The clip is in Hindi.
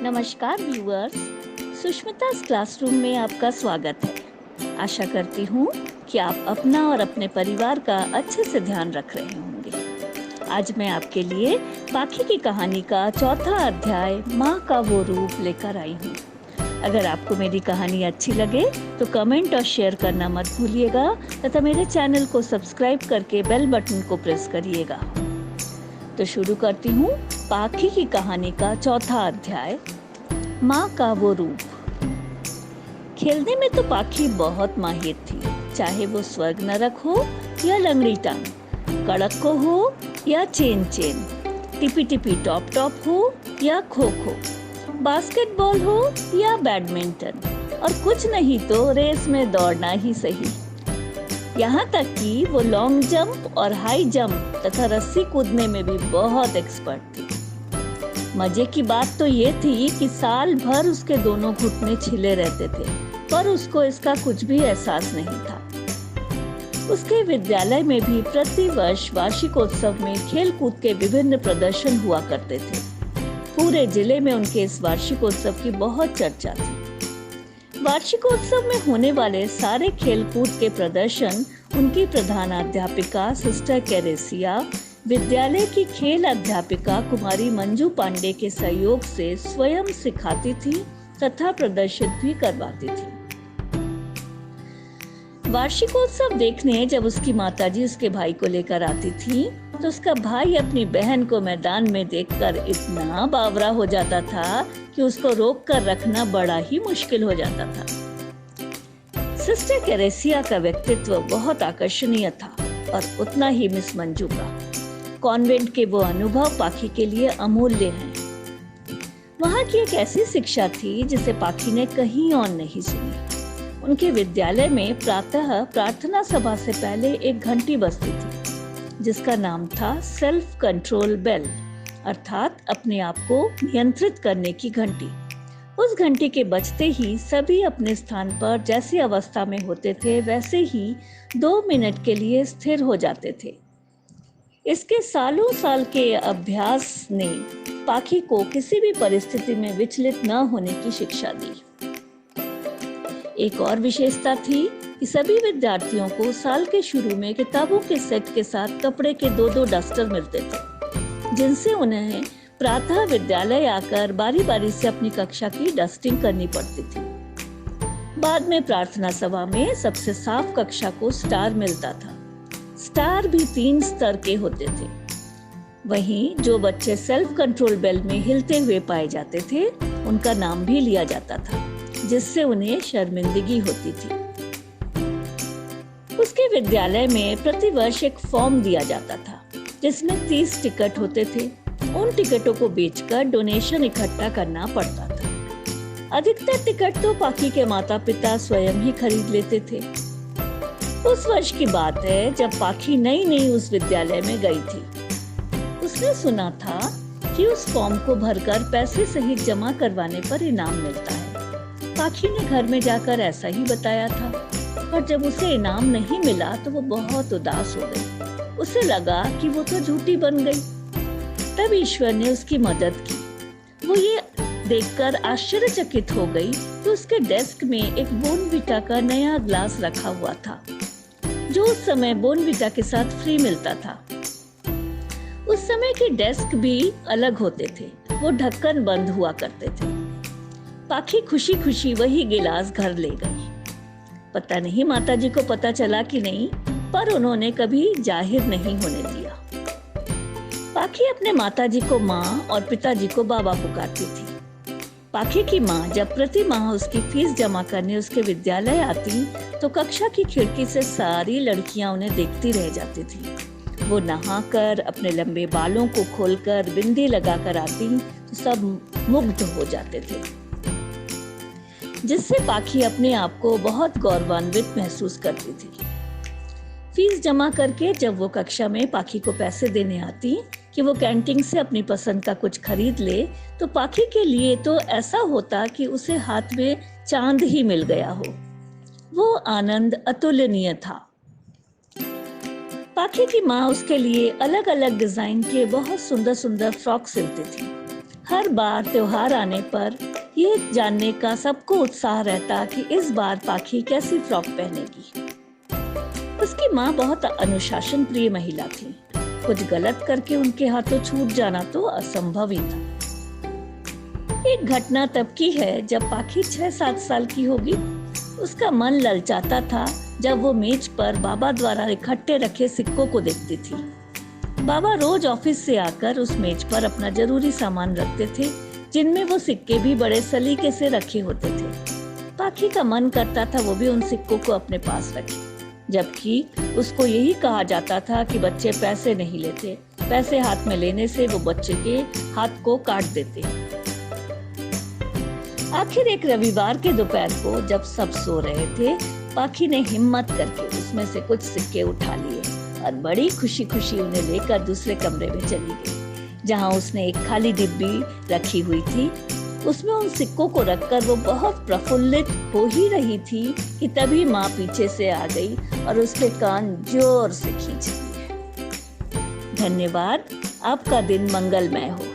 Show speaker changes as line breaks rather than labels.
नमस्कार व्यूअर्स, सुष्मिता's क्लासरूम में आपका स्वागत है। आशा करती हूँ कि आप अपना और अपने परिवार का अच्छे से ध्यान रख रहे होंगे। आज मैं आपके लिए पाखी की कहानी का चौथा अध्याय माँ का वो रूप लेकर आई हूँ। अगर आपको मेरी कहानी अच्छी लगे तो कमेंट और शेयर करना मत भूलिएगा तथा मेरे चैनल को सब्सक्राइब करके बेल बटन को प्रेस करिएगा। तो शुरू करती हूँ पाखी की कहानी का चौथा अध्याय, माँ का वो रूप। खेलने में तो पाखी बहुत माहिर थी, चाहे वो स्वर्ग नरक हो या लंगड़ी टांग, कड़क को हो या चेन चेन, टिपी टिपी टॉप टॉप हो या खो खो, बास्केटबॉल हो या बैडमिंटन, और कुछ नहीं तो रेस में दौड़ना ही सही। यहाँ तक कि वो लॉन्ग जंप और हाई जंप तथा रस्सी कूदने में भी बहुत एक्सपर्ट थी। मजे की बात तो ये थी कि साल भर उसके दोनों घुटने छिले रहते थे, पर उसको इसका कुछ भी एहसास नहीं था। उसके विद्यालय में भी प्रति वर्ष वार्षिकोत्सव में खेल कूद के विभिन्न प्रदर्शन हुआ करते थे। पूरे जिले में उनके इस वार्षिकोत्सव की बहुत चर्चा थी। वार्षिकोत्सव में होने वाले सारे खेल कूद के प्रदर्शन उनकी प्रधानाध्यापिका सिस्टर कैरेसिया, विद्यालय की खेल अध्यापिका कुमारी मंजू पांडे के सहयोग से स्वयं सिखाती थी तथा प्रदर्शित भी करवाती थी। वार्षिकोत्सव देखने जब उसकी माताजी उसके भाई को लेकर आती थी तो उसका भाई अपनी बहन को मैदान में देखकर इतना बावरा हो जाता था कि उसको रोक कर रखना बड़ा ही मुश्किल हो जाता था। सिस्टर कैरेसिया का व्यक्तित्व बहुत आकर्षणीय था और उतना ही मिस मंजू का। कॉन्वेंट के वो अनुभव पाखी के लिए अमूल्य हैं। वहाँ की एक ऐसी शिक्षा थी जिसे पाखी ने कहीं और नहीं सुनी। उनके विद्यालय में प्रातः प्रार्थना सभा से पहले एक घंटी बजती थी जिसका नाम था सेल्फ कंट्रोल बेल, अर्थात अपने आप को नियंत्रित करने की घंटी। उस घंटी के बजते ही सभी अपने स्थान पर जैसी अवस्था में होते थे वैसे ही 2 मिनट के लिए स्थिर हो जाते थे। इसके सालों साल के अभ्यास ने पाखी को किसी भी परिस्थिति में विचलित न होने की शिक्षा दी। एक और विशेषता थी कि सभी विद्यार्थियों को साल के शुरू में किताबों के सेट के साथ कपड़े के 2-2 डस्टर मिलते थे, जिनसे उन्हें प्रातः विद्यालय आकर बारी बारी से अपनी कक्षा की डस्टिंग करनी पड़ती थी। बाद में प्रार्थना सभा में सबसे साफ कक्षा को स्टार मिलता था। स्टार भी 3 स्तर के होते थे। वहीं जो बच्चे सेल्फ कंट्रोल बेल में हिलते हुए पाए जाते थे उनका नाम भी लिया जाता था, जिससे उन्हें शर्मिंदगी होती थी। उसके विद्यालय में प्रतिवर्ष एक फॉर्म दिया जाता था जिसमें 30 टिकट होते थे। उन टिकटों को बेचकर डोनेशन इकट्ठा करना पड़ता था। अधिकतर टिकट तो पाखी के माता पिता स्वयं ही खरीद लेते थे। उस वर्ष की बात है जब पाखी नई नई उस विद्यालय में गई थी। उसने सुना था कि उस फॉर्म को भरकर पैसे सहित जमा करवाने पर इनाम मिलता है। पाखी ने घर में जाकर ऐसा ही बताया था, पर जब उसे इनाम नहीं मिला तो वो बहुत उदास हो गई। उसे लगा कि वो तो झूठी बन गई। तब ईश्वर ने उसकी मदद की। वो ये देखकर आश्चर्यचकित हो गई कि उसके डेस्क में एक बोर्नविटा का नया ग्लास रखा हुआ था, जो उस समय बोर्नविटा के साथ फ्री मिलता था। उस समय के डेस्क भी अलग होते थे, वो ढक्कन बंद हुआ करते थे। पाखी खुशी खुशी वही गिलास घर ले गई। पता नहीं माताजी को पता चला कि नहीं, पर उन्होंने कभी जाहिर नहीं होने दिया। पाखी अपने माताजी को माँ और पिताजी को बाबा पुकारती थी। पाखी की माँ जब प्रति माह उसकी फीस जमा करने उसके विद्यालय आती तो कक्षा की खिड़की से सारी लड़कियां उन्हें देखती रह जाती थी। वो नहाकर अपने लंबे बालों को खोलकर बिंदी लगाकर आती तो सब मुग्ध हो जाते थे, जिससे पाखी अपने आप को बहुत गौरवान्वित महसूस करती थी। फीस जमा करके जब वो कक्षा में पाखी को पैसे देने आती कि वो कैंटीन से अपनी पसंद का कुछ खरीद ले, तो पाखी के लिए तो ऐसा होता कि उसे हाथ में चांद ही मिल गया हो। वो आनंद अतुलनीय था। पाखी की माँ उसके लिए अलग अलग डिजाइन के बहुत सुंदर सुंदर फ्रॉक सिलती थी। हर बार त्योहार आने पर ये जानने का सबको उत्साह रहता कि इस बार पाखी कैसी फ्रॉक पहनेगी। उसकी माँ बहुत अनुशासन प्रिय महिला थी। कुछ गलत करके उनके हाथों छूट जाना तो असंभव ही था। एक घटना तब की है जब पाखी 6-7 साल की होगी। उसका मन ललचाता था जब वो मेज पर बाबा द्वारा इकट्ठे रखे सिक्कों को देखती थी। बाबा रोज ऑफिस से आकर उस मेज पर अपना जरूरी सामान रखते थे, जिनमें वो सिक्के भी बड़े सलीके से रखे होते थे। पाखी का मन करता था वो भी उन सिक्कों को अपने पास रखे, जबकि उसको यही कहा जाता था कि बच्चे पैसे नहीं लेते, पैसे हाथ में लेने से वो बच्चे के हाथ को काट देते। आखिर एक रविवार के दोपहर को जब सब सो रहे थे, पाखी ने हिम्मत करके उसमें से कुछ सिक्के उठा लिए और बड़ी खुशी खुशी उन्हें लेकर दूसरे कमरे में चली गई, जहां उसने एक खाली डिब्बी रखी हुई थी। उसमें उन सिक्कों को रखकर वो बहुत प्रफुल्लित हो ही रही थी कि तभी माँ पीछे से आ गई और उसके कान जोर से खींच लिए। धन्यवाद। आपका दिन मंगलमय हो।